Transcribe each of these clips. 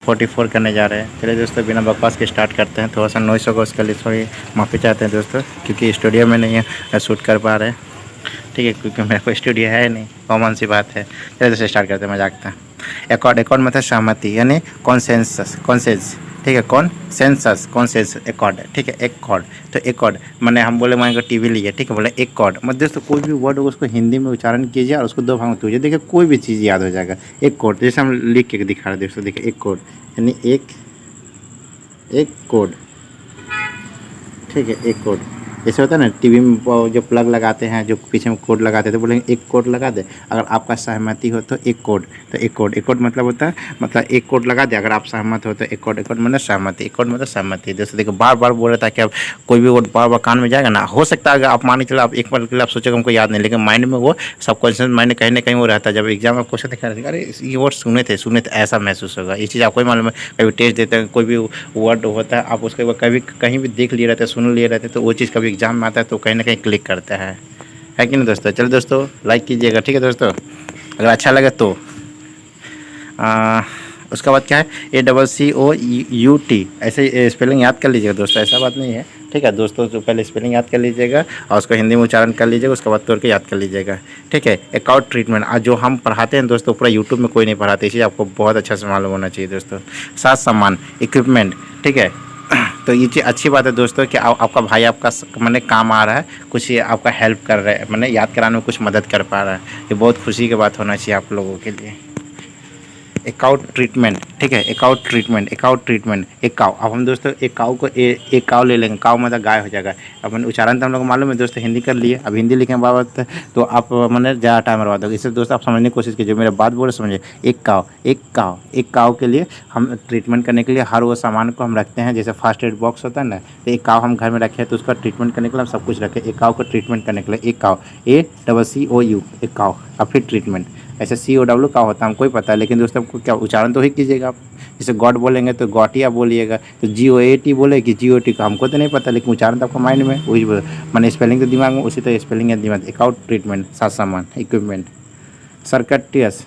44 करने जा रहे हैं। चलिए दोस्तों बिना बकवास के स्टार्ट करते हैं। थोड़ा सा नॉइस होगा उसके लिए थोड़ी माफ़ी चाहते हैं दोस्तों, क्योंकि स्टूडियो में नहीं है शूट कर पा रहे हैं। ठीक है, क्योंकि मेरा कोई स्टूडियो है नहीं, कॉमन सी बात है। चलिए दोस्तों स्टार्ट करते हैं, मजाक था। एकॉर्ड मतलब सहमति, यानी कॉन्सेंसस, कॉन्सेंस। ठीक है, कॉन्सेंसस, कॉन्सेंस, एकॉर्ड। ठीक है, एकॉर्ड। तो एकॉर्ड मैंने हम बोले मान को टीवी लिए, ठीक है, बोले एकॉर्ड मतलब दोस्तों कोई भी वर्ड होगा उसको हिंदी में उच्चारण कीजिए और उसको दो भाग में तोड़िए, देखिए कोई भी चीज़ याद हो जाएगा। एक कोड जैसे हम लिख के दिखा रहे हैं दोस्तों, देखिए एक कोड यानी एक कोड। ठीक है, एक कोड जैसे होता है ना टीवी में जो प्लग लगाते हैं, जो पीछे में कोड लगाते हैं, तो बोलेंगे एक कोड लगा दे। अगर आपका सहमति हो तो एक कोड, तो एक कोड मतलब होता है मतलब एक कोड लगा दे। अगर आप सहमत हो तो एक कोड मतलब सहमति, एक कोड मतलब सहमति। जैसे देखो बार बार बोल रहा था कि अब कोई भी वर्ड बार बार कान में जाएगा ना, हो सकता है अगर आप मान के चलो आप एक बार के लिए आप सोचेगा हमको याद नहीं, लेकिन माइंड में वो सबकॉन्शियस माइंड में कहीं ना कहीं वो रहता है। जब एग्जाम में क्वेश्चन दिखा रहे थे, अरे ये वर्ड सुने थे ऐसा महसूस होगा। ये चीज़ आपको ही मालूम है, कभी टेस्ट देते हैं कोई भी वर्ड होता है, आप उसके कभी कहीं भी देख लिए रहते, सुन लिए रहते, तो वो चीज़ कभी एग्जाम में आता है तो कहीं ना कहीं क्लिक करता है कि नहीं दोस्तों। चलो दोस्तों लाइक कीजिएगा, ठीक है दोस्तों, अगर अच्छा लगे तो। उसके बाद क्या है, ACCOUT, ऐसे स्पेलिंग याद कर लीजिएगा दोस्तों, ऐसा बात नहीं है। ठीक है दोस्तों, तो पहले स्पेलिंग याद कर लीजिएगा और उसको हिंदी में उच्चारण कर लीजिएगा, उसके बाद तोड़ के याद कर लीजिएगा। ठीक है, अकाउंट ट्रीटमेंट आज जो हम पढ़ाते हैं दोस्तों, पूरा यूट्यूब में कोई नहीं पढ़ाते, इसीलिए आपको बहुत अच्छा से मालूम होना चाहिए दोस्तों। साथ सामान, इक्विपमेंट। ठीक है, तो ये चीज़ अच्छी बात है दोस्तों कि आपका भाई आपका मैंने काम आ रहा है, कुछ ये आपका हेल्प कर रहा है, मैंने याद कराने में कुछ मदद कर पा रहा है, ये बहुत खुशी की बात होना चाहिए आप लोगों के लिए। अकाउंट ट्रीटमेंट, ठीक है, अकाउंट ट्रीटमेंट, एक काव। अब हम दोस्तों एक काव को एक काव ले लेंगे, काव मतलब गाय हो जाएगा। अब मैंने उच्चारण तो हम लोग को मालूम है दोस्तों, हिंदी कर लिए, अब हिंदी लिखने के बाद तो आप मैंने ज़्यादा टाइम बर्बाद होगा। इससे दोस्तों आप समझने की कोशिश कीजिए, मेरे बात बोले समझिए। एक काव के लिए हम ट्रीटमेंट करने के लिए हर वो सामान को हम रखते हैं, जैसे फर्स्ट एड बॉक्स होता है ना, तो एक काव हम घर में रखे तो उसका ट्रीटमेंट करने के लिए हम सब कुछ रखें। एक काव को ट्रीटमेंट करने के लिए एक काव, ACCOU, एक काव। अब फिर ट्रीटमेंट, ऐसे COW का होता है हमको ही पता है, लेकिन दोस्तों आपको क्या उच्चारण तो ही कीजिएगा आप। जैसे गॉड बोलेंगे तो गॉटिया बोलिएगा, तो GOAT बोले कि GOT का हमको तो नहीं पता, लेकिन उच्चारण तो आपको माइंड में वही मैंने स्पेलिंग तो दिमाग में, उसी तरह स्पेलिंग है दिमाग। अकाउंट ट्रीटमेंट, साथ सामान, इक्विपमेंट। सर्कटियस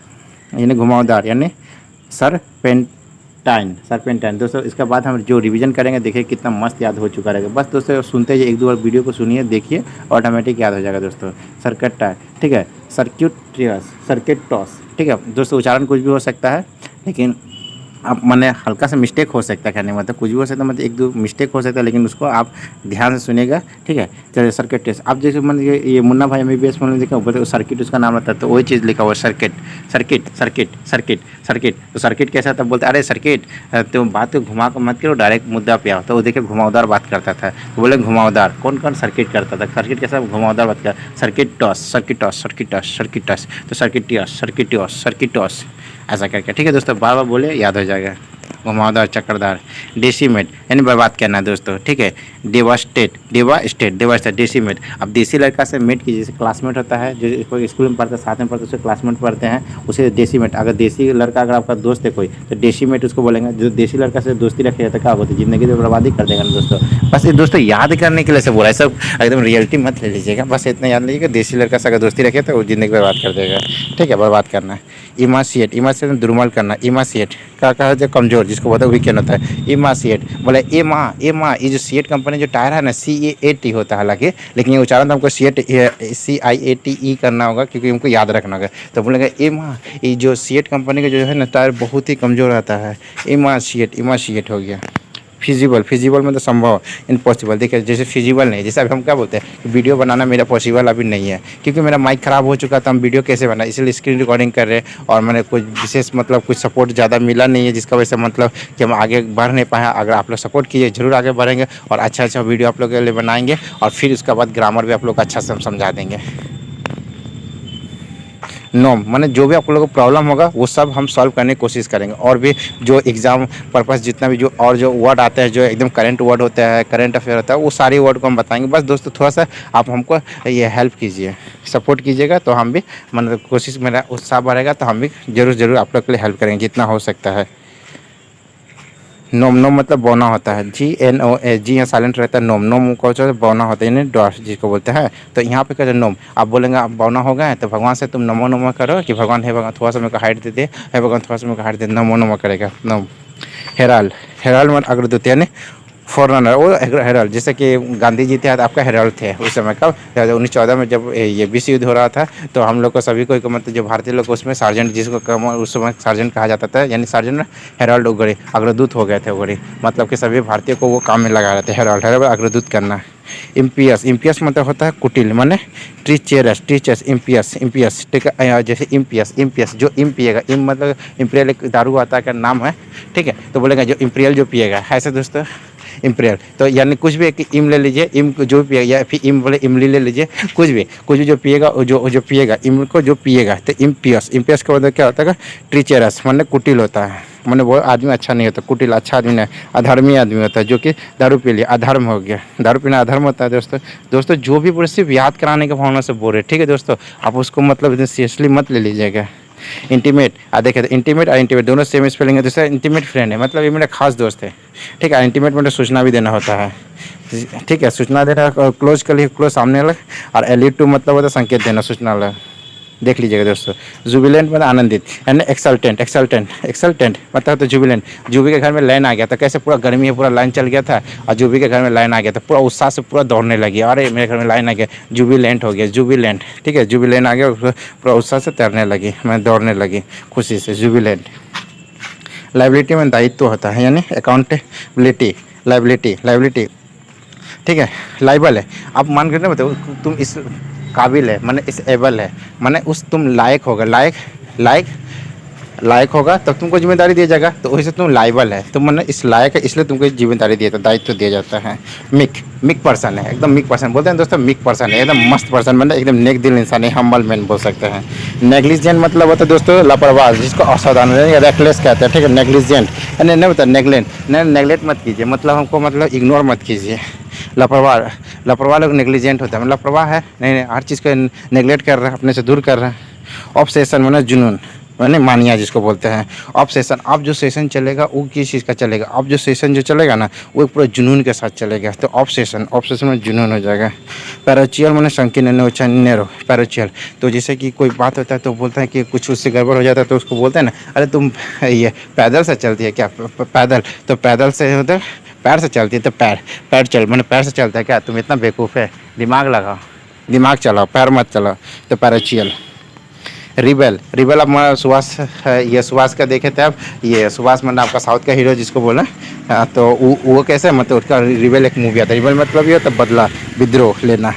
यानी घुमावदार, यानी सरपेंटाइन दोस्तों। इसके बाद हम जो रिवीजन करेंगे देखिए कितना मस्त याद हो चुका रहेगा। बस दोस्तों सुनते ही एक दो बार वीडियो को सुनिए, देखिए ऑटोमेटिक याद हो जाएगा दोस्तों। सर्कटाइन, ठीक है, सर्किटॉस, ठीक है दोस्तों, उच्चारण कुछ भी हो सकता है, लेकिन आप मैंने हल्का सा मिस्टेक हो सकता है कहने में, मतलब कुछ भी हो सकता है, मतलब एक दो मिस्टेक हो सकता है, लेकिन उसको आप ध्यान से सुनिएगा। ठीक है, चलिए सर्किट टेस्ट। आप जैसे मान ये मुन्ना भाई MBBS में देखा ऊपर सर्किट उसका नाम रहता है, तो वही चीज़ लिखा हुआ circuit circuit circuit circuit circuit. तो सर्किट कैसा तब बोलते अरे सर्किट, तो बात को घुमा कर मत करो, डायरेक्ट मुद्दा पे आओ। तो वो देखिए घुमावदार बात करता था, तो बोले घुमावदार, कौन कौन सर्किट करता था, सर्किट कैसा घुमावदार बात कर, सर्किटॉस, तो सर्किटियस ऐसा करके। ठीक है दोस्तों, बार बार बोले याद हो जाएगा। घुमावदार, चक्रदार। डेसीमेट यानी बर्बाद करना दोस्तों। ठीक है, डेवास्टेट, डेसीमेट। अब देसी लड़का से मेट की, जैसे क्लासमेट होता है, जो कोई स्कूल में पढ़ता है, साथ में पढ़ते उसे क्लासमेट पढ़ते हैं, उसे डेसीमेट। अगर देसी लड़का अगर आपका दोस्त है कोई, तो डेसीमेट उसको बोलेंगे। जो देसी लड़का से दोस्ती रखे जाता है क्या होता है, जिंदगी तो बर्बादी कर देगा ना दोस्तों। बस ये दोस्तों याद करने के लिए से बोला है, सब एकदम रियलिटी मत ले लीजिएगा, बस इतना याद लीजिएगा देसी लड़का से अगर दोस्ती रखे तो वो जिंदगी बर्बाद कर देगा। ठीक है, बर्बाद करना है। इमासिएट दुर्बल करना, इमासिएट का कहा जाए कमजोर, जिसको बोलते हैं वीकेंड होता है। इमासिएट बोले ए माँ, ये जो सीएट कंपनी जो टायर है ना, CAT होता है हालांकि, लेकिन ये उच्चारण तो हमको CIATE करना होगा, क्योंकि हमको याद रखना होगा। तो बोलेंगे ए माँ, ये जो सीएट कंपनी का जो है ना टायर बहुत ही कमज़ोर आता है। इमासिएट हो गया। फिजिबल मतलब संभव, इम्पॉसिबल। देखिए जैसे फिजिबल नहीं, जैसे अभी हम क्या बोलते हैं वीडियो बनाना मेरा पॉसिबल अभी नहीं है, क्योंकि मेरा माइक ख़राब हो चुका था, हम वीडियो कैसे बनाए, इसलिए स्क्रीन रिकॉर्डिंग कर रहे हैं। और मैंने कुछ विशेष मतलब कुछ सपोर्ट ज़्यादा मिला नहीं है, जिसका वजह से मतलब कि हम आगे बढ़ नहीं पाए। अगर आप लोग सपोर्ट कीजिए जरूर आगे बढ़ेंगे और अच्छा वीडियो आप लोग के लिए बनाएंगे, और फिर उसके बाद ग्रामर भी आप लोग अच्छा से हम समझा देंगे। नॉर्म माने जो भी आप लोगों को प्रॉब्लम होगा वो सब हम सॉल्व करने की कोशिश करेंगे, और भी जो एग्जाम पर्पस जितना भी जो और जो वर्ड आते हैं, जो एकदम करंट वर्ड होता है, करंट अफेयर होता है, वो सारे वर्ड को हम बताएंगे। बस दोस्तों थोड़ा सा आप हमको ये हेल्प कीजिए, सपोर्ट कीजिएगा, तो हम भी मतलब कोशिश, मेरा उत्साह बढ़ेगा, तो हम भी ज़रूर आप लोग के लिए हेल्प करेंगे जितना हो सकता है। नोम मतलब बौना होता है, GNOA, जी यहाँ साइलेंट रहता है। नोम को बौना होता है, यानी डॉट जिसको बोलते हैं। तो यहाँ पे कहते हैं नोम, आप बोलेंगे आप बौना हो गए तो भगवान से तुम नमो करो, कि भगवान हे भगवान थोड़ा सा मेरे को हाइट दे दे, हे भगवान थोड़ा सा मेरे को हाइट दे, नमो करेगा नोम। हेराल्ड, हेराल्ड मतलब अग्रदूत यानी फॉरनर, वो हेराल्ड। जैसे कि गांधी जी थे तो आपका हेराल्ड थे उस समय। कब? 1914 में जब ये विश्व युद्ध हो रहा था, तो हम लोग को सभी को मतलब जो भारतीय लोग उसमें सार्जेंट, जिसको उस समय सार्जेंट कहा जाता था, यानी सार्जेंट हेराल्ड उगड़े, अग्रदूत हो गए थे उगड़े। मतलब कि सभी भारतीय को वो काम में लगा रहे थे, हेराल्ड, हेराल्ड अग्रदूत करना। इम्पियस, इम्पियस मतलब होता है कुटिल, माने टीचरस, टीचर्स, इम्पियस, इम्पियस, ठीक है। जैसे इम्पियस, इम्पियस जो इम पिएगा, इम मतलब इम्पीरियल एक दारू आता है का नाम है, ठीक है। तो बोलेगा जो इम्पीरियल जो पिएगा, ऐसे दोस्तों इम्पीरियल। तो यानी कुछ भी एक इम ले लीजिए, इम को जो पिएगा, या फिर इम बोले इमली ले लीजिए, कुछ भी जो पिएगा, जो पिएगा, इम को जो पिएगा, तो इम्पियस, इम्पियस का मतलब क्या होता है? ट्रीचरस मतलब कुटिल होता है, मैंने वो आदमी अच्छा नहीं होता, कुटिल अच्छा आदमी नहीं, अधर्मी आदमी होता है, जो कि दारू पी लिया, अधर्म हो गया। दारू पीना अधर्म होता है दोस्तों। दोस्तों जो भी पूरे सिर्फ याद कराने के भावना से बोल रहे, ठीक है दोस्तों, आप उसको मतलब इतने सीरियसली मत ले लीजिएगा। इंटीमेट, देखे तो इंटीमेट और इंटीमेट दोनों सेम स्पेलिंग है। दूसरा इंटीमेट फ्रेंड है, मतलब ये मेरा खास दोस्त है, ठीक है। इंटीमेट मतलब सूचना भी देना होता है, ठीक है, सूचना देना। क्लोज के लिए क्लोज सामने अलग, और एलिट टू मतलब होता है संकेत देना, सूचना अलग। देख लीजिएगा दोस्तों। जुबिलेंट मतलब आनंदित, यानी एक्सल्टेंट, एक्सल्टेंट, एक्सल्टेंट मतलब तो जुबिलेंट। जुबी के घर में लाइन आ गया था, कैसे पूरा गर्मी है, पूरा लाइन चल गया था, और जुबी के घर में लाइन आ गया था, पूरा उत्साह से पूरा दौड़ने लगी, अरे मेरे घर में लाइन आ गया, जुबिलेंट हो गया, जुबिलेंट, ठीक है। जुबिलेंट आ गया, पूरा उत्साह से तैरने लगी, मैं दौड़ने लगी खुशी से, जुबिलेंट। लाइबिलिटी में दायित्व होता है, यानी अकाउंटेबिलिटी, लाइबिलिटी, लाइबिलिटी, ठीक है। लाइबल है, आप मान कर ना बताओ तुम इस काबिल है, माने इस एबल है, माने उस तुम लायक होगा, लायक, लायक, लायक होगा तब तुमको जिम्मेदारी दिया जाएगा, तो वैसे तुम लाइबल है, तुम मैंने इस लायक है इसलिए तुमको जिम्मेदारी दिया जाता, दायित्व दिया जाता है। मिक, मिक पर्सन है, एकदम मिक पर्सन बोलते हैं दोस्तों, मिक पर्सन है, एकदम मस्त पर्सन, मतलब एकदम नेक दिल इंसान है, हम्बल मैन बोल सकते हैं। नेग्लिजेंट मतलब होता है दोस्तों लापरवाह, जिसको असावधान या रेकलेस कहते हैं, ठीक है। नेग्लिजेंट यानी नहीं बता, नेग्लेंट, नेग्लेक्ट मत कीजिए, मतलब हमको मतलब इग्नोर मत कीजिए। लापरवाह, लापरवाह लोग नेग्लिजेंट होता है, मतलब लापरवाह है, नहीं हर चीज़ का नेग्लेक्ट कर रहा है, अपने से दूर कर रहा है। ऑब्सेशन मतलब जुनून, मैंने मानिया जिसको बोलते हैं। ऑब्सेशन, अब जो सेशन चलेगा वो किस चीज़ का चलेगा, अब जो सेशन जो चलेगा ना वो पूरा जुनून के साथ चलेगा, तो ऑब्सेशन, ऑब्सेशन में जुनून हो जाएगा। पैराचियल मैंने संकीर्ण नैरो, पैराचियल, तो जैसे कि कोई बात होता है तो बोलता है कि कुछ उससे गड़बड़ हो जाता है, तो उसको बोलते हैं ना, अरे तुम ये पैदल से चलती है क्या, पैदल, तो पैदल से होता है पैर से चलती है, तो पैर, पैर चल मैंने पैर से चलता है क्या, तुम इतना बेवकूफ़ है, दिमाग लगाओ, दिमाग चलाओ, पैर मत चलाओ, तो पैराचियल। रिबेल, रिबेल आप सुभाष, ये सुभाष का देखे थे आप, ये सुभाष मतलब आपका साउथ का हीरो जिसको बोला, तो वो कैसे मतलब उसका रिबेल एक मूवी आता है, रिबेल मतलब ये होता है बदला, विद्रोह लेना,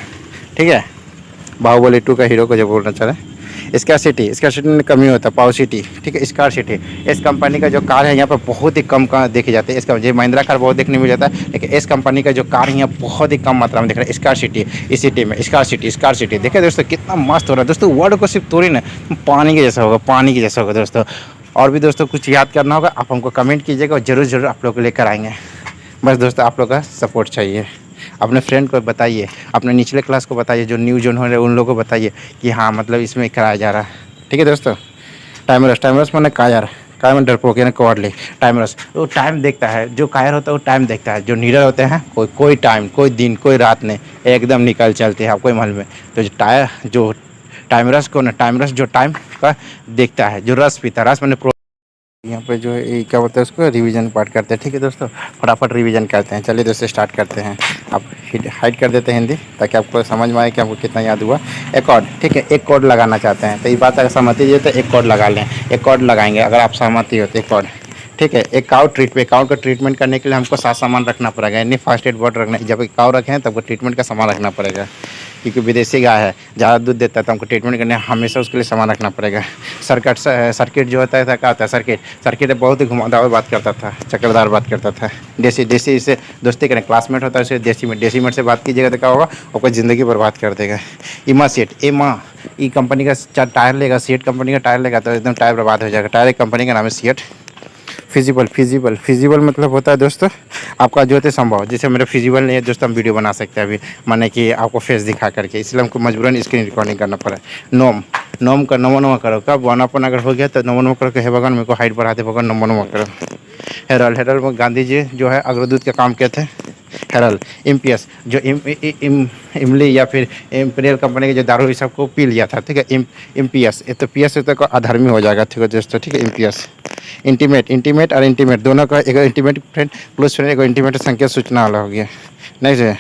ठीक है। बाहुबली 2 का हीरो को जो बोलना चाह रहे हैं। स्कार्सिटी, स्कार्सिटी में कमी होता है, पाउसिटी, ठीक है। स्कार्सिटी, इस कंपनी का जो कार है यहाँ पर बहुत ही कम का देखे जाते हैं, इसका जो महिंद्रा कार बहुत देखने मिल जाता है, लेकिन इस कंपनी का जो कार है यहाँ बहुत ही कम मात्रा में दिख रहा है। स्कार्सिटी, इस सिटी में स्कार्सिटी, स्कार्सिटी देखिए दोस्तों कितना मस्त हो रहा है दोस्तों। वर्ड को सिर्फ तोड़ी ना, पानी के जैसा होगा, पानी के जैसा होगा दोस्तों। और भी दोस्तों कुछ याद करना होगा आप हमको कमेंट कीजिएगा, और ज़रूर ज़रूर आप लोग को लेकर आएंगे। बस दोस्तों आप लोग का सपोर्ट चाहिए, अपने फ्रेंड को बताइए, अपने निचले क्लास को बताइए, जो न्यू जॉइन हो रहे हैं उन लोगों को बताइए कि हाँ मतलब इसमें कराया जा रहा है, ठीक है दोस्तों। टाइमरस, टाइमरस मैंने कायर, कायर में डरपोक यानी कॉर्डली। टाइमरस वो टाइम देखता है, जो कायर होता है वो टाइम देखता है, जो नीडर होते हैं कोई टाइम, कोई दिन, कोई रात नहीं, एकदम निकल चलते हैं आपको मालूम है। तो जो टाइमरस को ना, टाइमरस जो टाइम का देखता है, जो रस पीता है, रस मैंने यहाँ पे जो है क्या बोलते हैं उसको, रिवीजन पार्ट करते हैं, ठीक है दोस्तों। फटाफट रिवीजन करते हैं, चलिए दोस्तों स्टार्ट करते हैं। आप हाइड कर देते हैं हिंदी, ताकि आपको समझ में आए कि आपको कितना याद हुआ। एक कॉर्ड, ठीक है, एक कॉर्ड लगाना चाहते हैं, तो ये बात अगर सहमति है तो एक कॉर्ड लगा लें, एक कॉर्ड लगाएंगे अगर आप सहमति हो तो, एक कॉर्ड, ठीक है। एक काउ काउ का ट्रीटमेंट करने के लिए हमको 7 सामान रखना पड़ेगा, यानी फर्स्ट एड बॉट रखना, जब एक काउ रखें तब ट्रीटमेंट का सामान रखना पड़ेगा, क्योंकि विदेशी गाय है, ज़्यादा दूध देता है, तो हमको ट्रीटमेंट करने हमेशा उसके लिए सामान रखना पड़ेगा। सर्किट जो होता है क्या होता है, सर्किट बहुत ही घुमावदार बात करता था, चक्करदार बात करता था। देसी से दोस्ती करें, क्लासमेट होता है उसे देसी मेट से बात कीजिएगा तो क्या होगा, आपको ज़िंदगी बर्बाद कर देगा। इमा सेट, ई कंपनी का टायर लेगा, सीएट कंपनी का टायर लेगा तो एकदम टायर बर्बाद हो जाएगा। टायर एक कंपनी का नाम है सीएट। फिजिबल मतलब होता है दोस्तों आपका जो है संभव, जैसे मेरा फिजिबल नहीं है दोस्तों, हम वीडियो बना सकते हैं अभी, माने कि आपको फेस दिखा करके, इसलिए हमको मजबूरन स्क्रीन रिकॉर्डिंग करना पड़ा। नोम का नमो करो, कब वनापन अगर हो गया तो नमो करो कि हे भगवान मेरे को हाइट बढ़ाते भगवान, नमो करो। हेरल्ड में गांधी जी जो है अग्रदूत का काम किए थे। हेरल, इम्पियस जो इमली या फिर इम्पीरियल कंपनी के जो दारू ये सबको पी लिया था, ठीक है। इम्पियस, ये तो पियस से तो अधर्मी हो जाएगा, ठीक है दोस्तों, ठीक है। इम्पियस, इंटीमेट और इंटीमेट दोनों का, एक इंटीमेट फ्रेंड क्लोज फ्रेंड, एक इंटीमेट संकेत सूचना वाला हो गया। नेक्स्ट है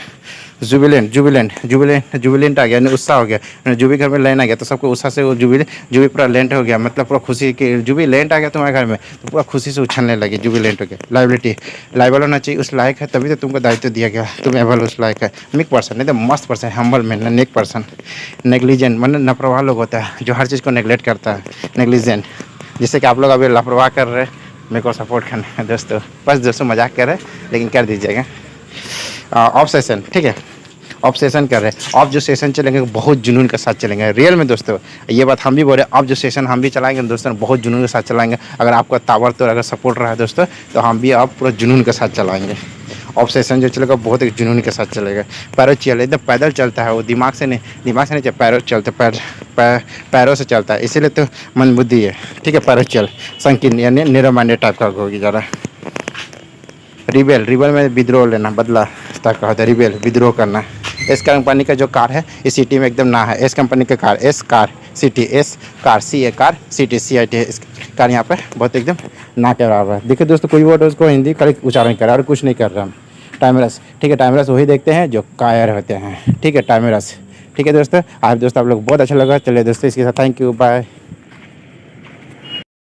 जुबिलेंट आ गया, यानी उत्साह हो गया। जुबी घर में लैंड आ गया तो सबको उत्साह से वो जुबी पूरा लेंट हो गया, मतलब पूरा खुशी की जुबी लेंट आ गया तुम्हारे घर में तो पूरा खुशी से उछलने लगी, जुबिलेंट हो गया। लाइबिलिटी, लाइबल होना चाहिए, उस लायक है तभी तो तुमको दायित्व दिया गया, तुम एबल उस लायक है। निक पर्सन, नहीं तो मस्त पर्सन, हम्बल मैन, नेक पर्सन। नेग्लिजेंट मतलब लापरवाह लोग होता है जो हर चीज़ को नेग्लेक्ट करता है, नेग्लिजेंट। जैसे कि आप लोग अभी लापरवाह कर रहे हैं, मेरे को सपोर्ट करना है दोस्तों, बस दोस्तों मजाक कर रहे हैं लेकिन कर दीजिएगा। ऑब्सेशन, ठीक है, ऑब्सेशन कर रहे हैं। आप जो सेशन चलेंगे बहुत जुनून के साथ चलेंगे रियल में दोस्तों, ये बात हम भी बोल रहे हैं। आप जो सेशन हम भी चलाएंगे दोस्तों बहुत जुनून के साथ चलाएंगे। अगर आपका तावर तो अगर सपोर्ट रहा है दोस्तों तो हम भी आप पूरा जुनून के साथ चलाएंगे। ऑब्सेशन जो चलेगा बहुत एक जुनून के साथ चलेगा। पैरों चल एकदम पैदल चलता है वो, दिमाग से नहीं पैरों चलते, पैरों से चलता है, इसीलिए तो मन बुद्धि है, ठीक है। पैरों चल संकीर्ण यानी नेरो माइंडेड टाइप का होगी ज़रा। रिबेल में विद्रोह लेना, बदला टाइप का होता है। रिबेल विद्रोह करना। एस कंपनी का जो कार है इस सिटी में एकदम ना है। एस कंपनी का car, S car city, S car C A car city C I T है। इस कार यहाँ पे बहुत एकदम ना कह रहा है। देखिए दोस्तों कोई वर्ड उसको हिंदी करेक्ट उच्चारण कर रहा है और कुछ नहीं कर रहा हम। टाइमरस, ठीक है, टाइमरस वही देखते हैं जो कायर होते हैं, ठीक है, टाइमरस, ठीक है दोस्तों। आप लोग बहुत अच्छा लगा, चलिए दोस्तों इसके साथ थैंक यू, बाय।